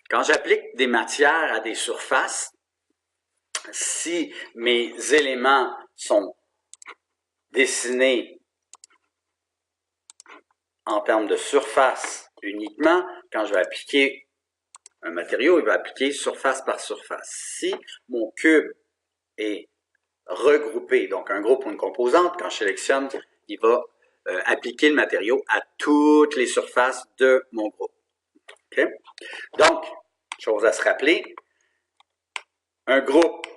Quand j'applique des matières à des surfaces, si mes éléments sont dessinés en termes de surface uniquement, quand je vais appliquer un matériau, il va appliquer surface par surface. Si mon cube est regroupé, donc un groupe ou une composante, quand je sélectionne, il va appliquer le matériau à toutes les surfaces de mon groupe. Okay? Donc, chose à se rappeler, un groupe,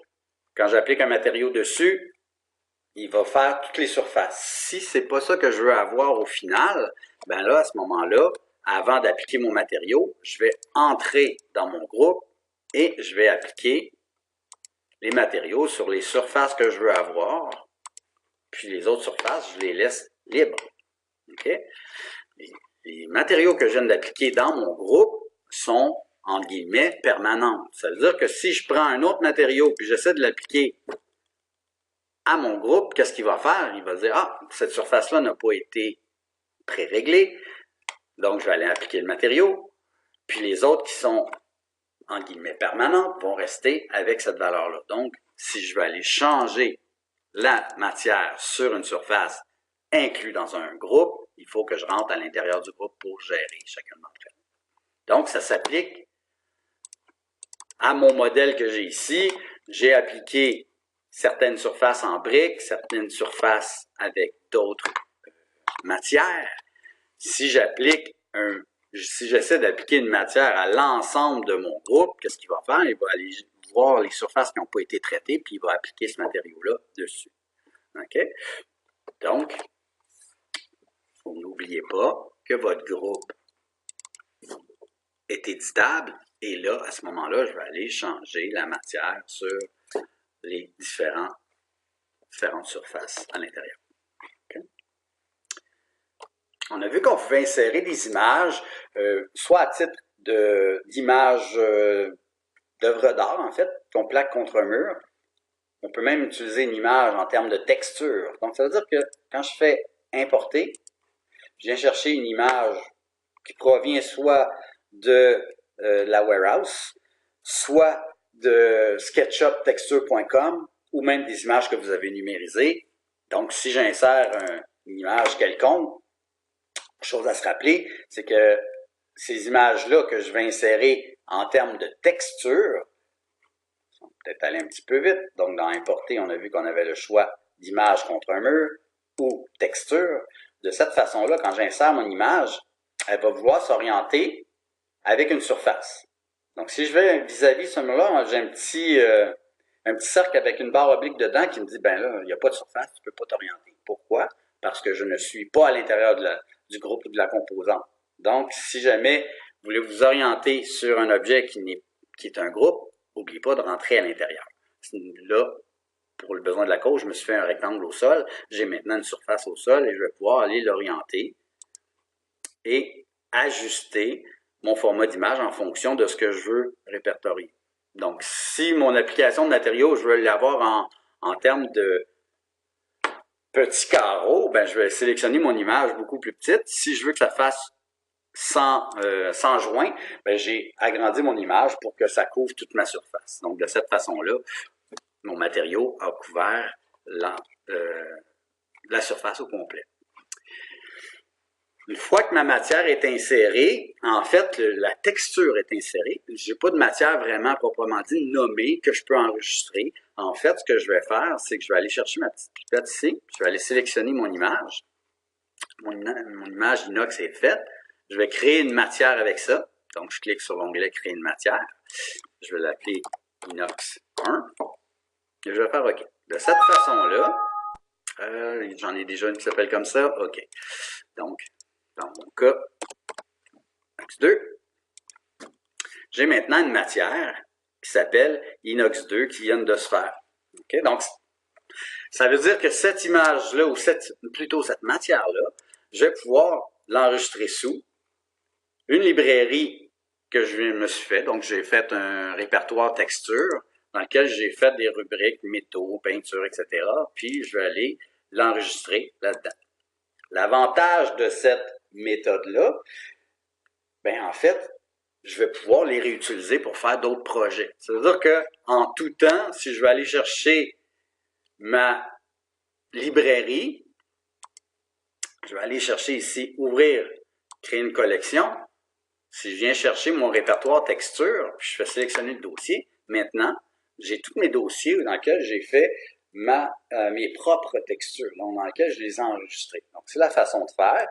quand j'applique un matériau dessus, il va faire toutes les surfaces. Si c'est pas ça que je veux avoir au final, ben là, à ce moment-là, avant d'appliquer mon matériau, je vais entrer dans mon groupe et je vais appliquer les matériaux sur les surfaces que je veux avoir. Puis les autres surfaces, je les laisse libres. Okay? Les matériaux que je viens d'appliquer dans mon groupe sont, entre guillemets, permanents. Ça veut dire que si je prends un autre matériau puis j'essaie de l'appliquer à mon groupe, qu'est-ce qu'il va faire? Il va dire, ah, cette surface-là n'a pas été pré-réglée, donc je vais aller appliquer le matériau, puis les autres qui sont, en guillemets, permanentes vont rester avec cette valeur-là. Donc, si je veux aller changer la matière sur une surface inclue dans un groupe, il faut que je rentre à l'intérieur du groupe pour gérer chacune d'entre elles. Donc, ça s'applique à mon modèle que j'ai ici. J'ai appliqué certaines surfaces en briques, certaines surfaces avec d'autres matières. Si j'essaie d'appliquer une matière à l'ensemble de mon groupe, qu'est-ce qu'il va faire? Il va aller voir les surfaces qui n'ont pas été traitées, puis il va appliquer ce matériau-là dessus. OK? Donc, n'oubliez pas que votre groupe est éditable, et là, à ce moment-là, je vais aller changer la matière sur les différentes surfaces à l'intérieur. Okay? On a vu qu'on pouvait insérer des images, soit à titre d'images d'œuvres d'art, en fait, qu'on plaque contre un mur. On peut même utiliser une image en termes de texture. Donc, ça veut dire que quand je fais importer, je viens chercher une image qui provient soit de la warehouse, soit de SketchUpTexture.com, ou même des images que vous avez numérisées. Donc, si j'insère une image quelconque, chose à se rappeler, c'est que ces images-là que je vais insérer en termes de texture, on va peut-être aller un petit peu vite. Donc, dans Importer, on a vu qu'on avait le choix d'image contre un mur ou texture. De cette façon-là, quand j'insère mon image, elle va vouloir s'orienter avec une surface. Donc, si je vais vis-à-vis ce mur-là, j'ai un petit cercle avec une barre oblique dedans qui me dit, ben là, il n'y a pas de surface, tu ne peux pas t'orienter. Pourquoi? Parce que je ne suis pas à l'intérieur du groupe ou de la composante. Donc, si jamais vous voulez vous orienter sur un objet qui est un groupe, n'oubliez pas de rentrer à l'intérieur. Là, pour le besoin de la cause, je me suis fait un rectangle au sol. J'ai maintenant une surface au sol et je vais pouvoir aller l'orienter et ajuster mon format d'image en fonction de ce que je veux répertorier. Donc, si mon application de matériaux, je veux l'avoir en termes de petits carreaux, ben, je vais sélectionner mon image beaucoup plus petite. Si je veux que ça fasse sans joint, ben, j'ai agrandi mon image pour que ça couvre toute ma surface. Donc, de cette façon-là, mon matériau a couvert la surface au complet. Une fois que ma matière est insérée, en fait, la texture est insérée. Je n'ai pas de matière vraiment proprement dit nommée que je peux enregistrer. En fait, ce que je vais faire, c'est que je vais aller chercher ma petite pipette ici. Je vais aller sélectionner mon image. Mon image inox est faite. Je vais créer une matière avec ça. Donc, je clique sur l'onglet « Créer une matière ». Je vais l'appeler inox 1. Et je vais faire OK. De cette façon-là, j'en ai déjà une qui s'appelle comme ça. OK. Donc, dans mon cas, inox 2, j'ai maintenant une matière qui s'appelle inox 2 qui vient de se faire. Okay? Donc, ça veut dire que cette image-là, ou plutôt cette matière-là, je vais pouvoir l'enregistrer sous une librairie que je me suis fait. Donc, j'ai fait un répertoire texture dans lequel j'ai fait des rubriques métaux, peinture, etc. Puis, je vais aller l'enregistrer là-dedans. L'avantage de cette méthode-là, ben en fait, je vais pouvoir les réutiliser pour faire d'autres projets. Ça veut dire que en tout temps, si je vais aller chercher ma librairie, je vais aller chercher ici « Ouvrir, créer une collection ». Si je viens chercher mon répertoire texture, puis je fais sélectionner le dossier, maintenant, j'ai tous mes dossiers dans lesquels j'ai fait mes propres textures, donc dans lesquels je les ai enregistrés. Donc, c'est la façon de faire.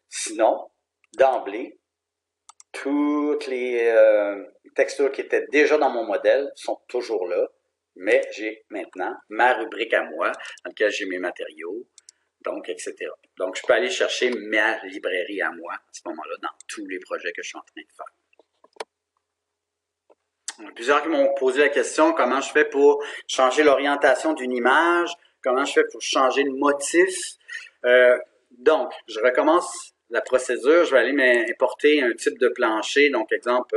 Sinon, d'emblée, toutes les textures qui étaient déjà dans mon modèle sont toujours là, mais j'ai maintenant ma rubrique à moi, dans laquelle j'ai mes matériaux, donc, etc. Donc, je peux aller chercher ma librairie à moi, à ce moment-là, dans tous les projets que je suis en train de faire. Plusieurs qui m'ont posé la question, comment je fais pour changer l'orientation d'une image, comment je fais pour changer le motif. Donc, je recommence la procédure, je vais aller m'importer un type de plancher, donc exemple,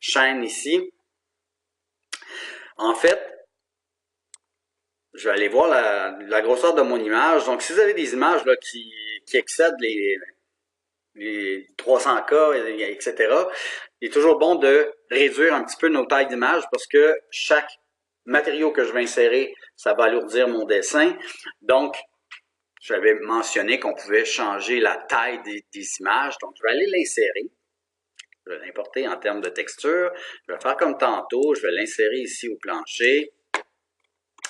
chaîne ici. En fait, je vais aller voir la grosseur de mon image. Donc, si vous avez des images là, qui excèdent les 300K, etc., il est toujours bon de réduire un petit peu nos tailles d'image parce que chaque matériau que je vais insérer, ça va alourdir mon dessin. Donc, j'avais mentionné qu'on pouvait changer la taille des images. Donc, je vais aller l'insérer. Je vais l'importer en termes de texture. Je vais faire comme tantôt. Je vais l'insérer ici au plancher.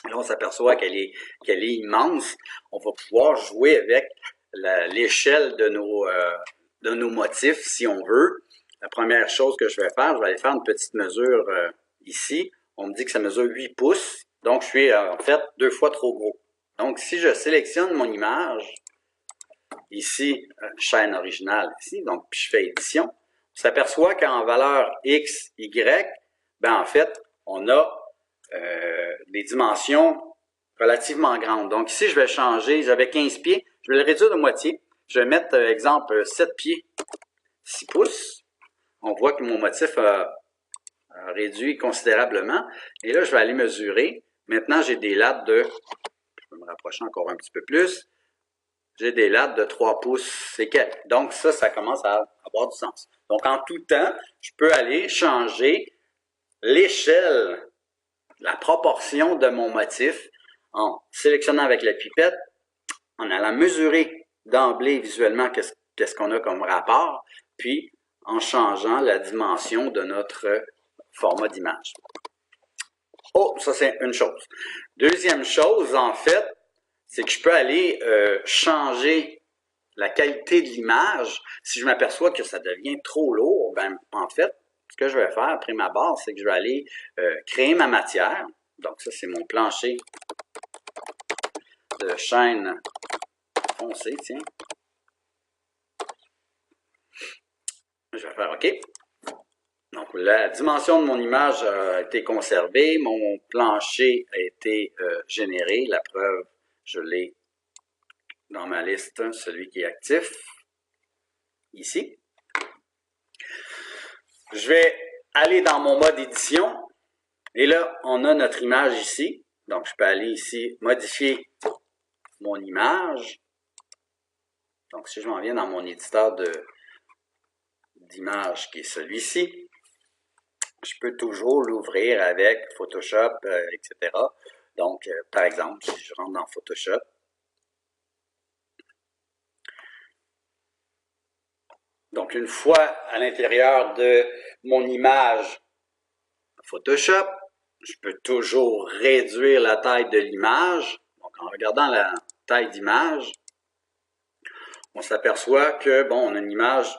Là, on s'aperçoit qu'elle est immense. On va pouvoir jouer avec l'échelle de nos motifs, si on veut. La première chose que je vais aller faire une petite mesure ici. On me dit que ça mesure 8 pouces. Donc, je suis en fait 2 fois trop gros. Donc, si je sélectionne mon image, ici, chaîne originale, ici, donc puis je fais édition, on s'aperçoit qu'en valeur X, Y, ben en fait, on a des dimensions relativement grandes. Donc ici, je vais changer, j'avais 15 pieds, je vais le réduire de moitié. Je vais mettre, exemple, 7 pieds, 6 pouces. On voit que mon motif a réduit considérablement. Et là, je vais aller mesurer. Maintenant, j'ai des lattes de, je peux me rapprocher encore un petit peu plus, j'ai des lattes de 3 pouces et quelques. Donc ça commence à avoir du sens. Donc en tout temps, je peux aller changer l'échelle, la proportion de mon motif en sélectionnant avec la pipette, en allant mesurer d'emblée visuellement qu'est-ce qu'on a comme rapport, puis en changeant la dimension de notre format d'image. Oh, ça c'est une chose. Deuxième chose, en fait, c'est que je peux aller changer la qualité de l'image. Si je m'aperçois que ça devient trop lourd, ben en fait, ce que je vais faire après ma base, c'est que je vais aller créer ma matière. Donc ça, c'est mon plancher de chaîne foncé, tiens. Je vais faire OK. Donc, la dimension de mon image a été conservée. Mon plancher a été généré. La preuve, je l'ai dans ma liste, celui qui est actif, ici. Je vais aller dans mon mode édition. Et là, on a notre image ici. Donc, je peux aller ici, modifier mon image. Donc, si je m'en viens dans mon éditeur d'image qui est celui-ci, je peux toujours l'ouvrir avec Photoshop, etc. Donc, par exemple, si je rentre dans Photoshop, donc une fois à l'intérieur de mon image Photoshop, je peux toujours réduire la taille de l'image. Donc, en regardant la taille d'image, on s'aperçoit que, bon, on a une image,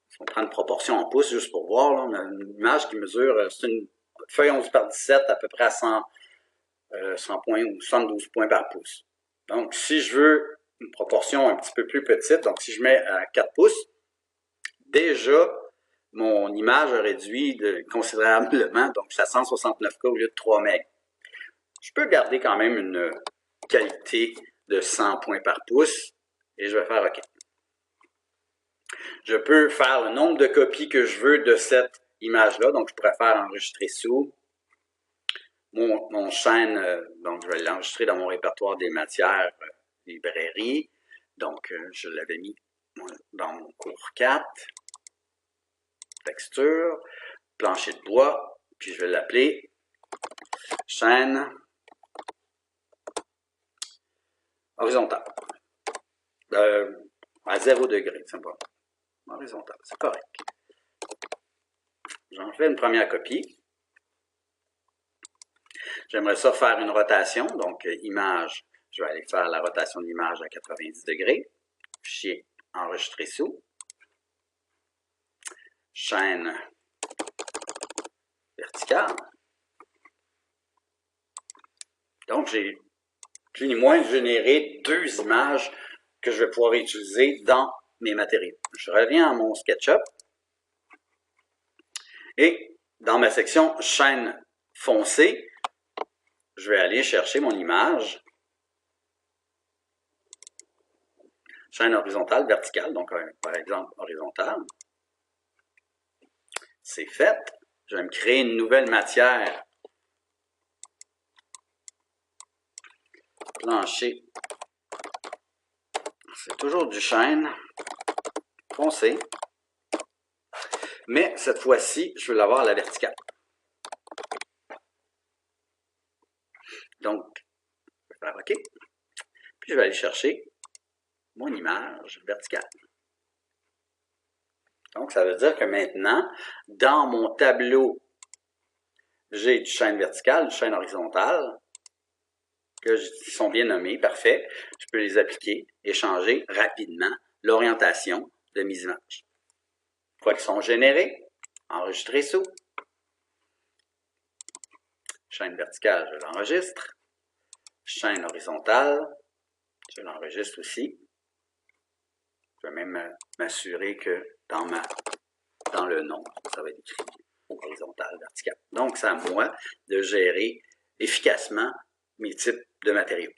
si on prend une proportion en pouces, juste pour voir, là, on a une image qui mesure, c'est une feuille 11 par 17, à peu près à 100 points ou 72 points par pouce. Donc, si je veux une proportion un petit peu plus petite, donc si je mets à 4 pouces, déjà, mon image a réduit considérablement, donc c'est à 169K au lieu de 3 MB. Je peux garder quand même une qualité de 100 points par pouce et je vais faire OK. Je peux faire le nombre de copies que je veux de cette image-là, donc je pourrais faire enregistrer sous mon chaîne, donc je vais l'enregistrer dans mon répertoire des matières librairie, donc je l'avais mis dans mon cours 4. texture, plancher de bois, puis je vais l'appeler chaîne horizontale. À 0 degré, c'est pas horizontal, c'est correct. J'en fais une première copie. J'aimerais ça faire une rotation, donc image, je vais aller faire la rotation de l'image à 90 degrés. Fichier enregistré sous. Chaîne verticale. Donc, j'ai plus ni moins généré deux images que je vais pouvoir utiliser dans mes matériaux. Je reviens à mon SketchUp et dans ma section chaîne foncée, je vais aller chercher mon image. Chaîne horizontale, verticale, donc par exemple horizontale. C'est fait. Je vais me créer une nouvelle matière. Plancher. C'est toujours du chaîne foncé. Mais cette fois-ci, je veux l'avoir à la verticale. Donc, je vais faire OK. Puis je vais aller chercher mon image verticale. Donc, ça veut dire que maintenant, dans mon tableau, j'ai du chaîne verticale, du chaîne horizontale, qui sont bien nommés, parfait. Je peux les appliquer et changer rapidement l'orientation de mes images. Une fois qu'ils sont générés, enregistrer sous. Chaîne verticale, je l'enregistre. Chaîne horizontale, je l'enregistre aussi. Je vais même m'assurer que dans le nom, ça va être écrit horizontale, verticale. Donc, c'est à moi de gérer efficacement mes types de matériaux.